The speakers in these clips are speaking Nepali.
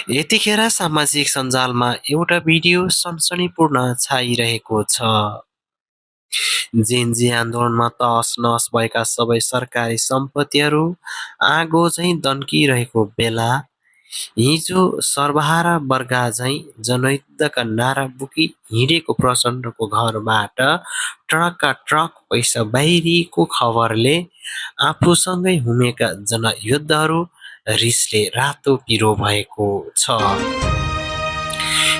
यतिखेर सामाजिक सञ्जालमा एउटा भिडियो सनसनीपूर्ण छाइरहेको छ। जेनजी आन्दोलनमा तहस-नहस भएका सबै सरकारी सम्पत्तिहरू आगो झैँ दन्किरहेको बेला हिजो सर्वहारा वर्गा झैँ जनयुद्धका नारा बोकी हिँडेको प्रचण्डको घरबाट ट्रकका ट्रक पैसा बाहिरिएको खबरले आफूसँगै हुमेका जनयोद्धहरू रिसले रातो पिरो भएको छ।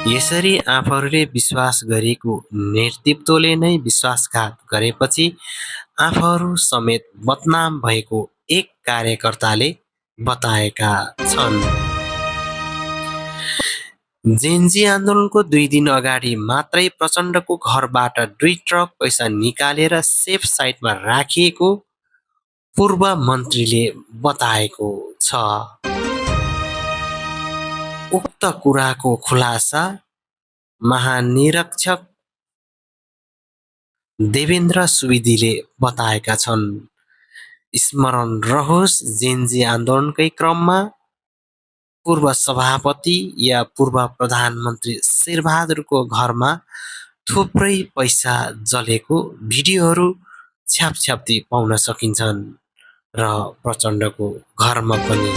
यसरी आफूहरूले विश्वास गरेको नेतृत्वले नै विश्वासघात गरेपछि आफूहरू समेत बदनाम भएको एक कार्यकर्ताले बताएका छन्। जेनजी आन्दोलनको 2 दिन अगाडि मात्रै प्रचण्डको घरबाट 2 ट्रक पैसा निकालेर सेफ साइटमा राखिएको पूर्व मन्त्रीले बताएको छ। उक्त कुराको खुलासा महानिरीक्षक देवेन्द्र सुवेदीले बताएका छन्। स्मरण रहोस्, जेनजी आन्दोलनकै क्रममा पूर्व सभापति या पूर्व प्रधानमन्त्री शेरबहादुरको घरमा थुप्रै पैसा जलेको भिडियोहरू छ्यापछ्याप्ती पाउन सकिन्छन् र प्रचण्डको घरमा पनि।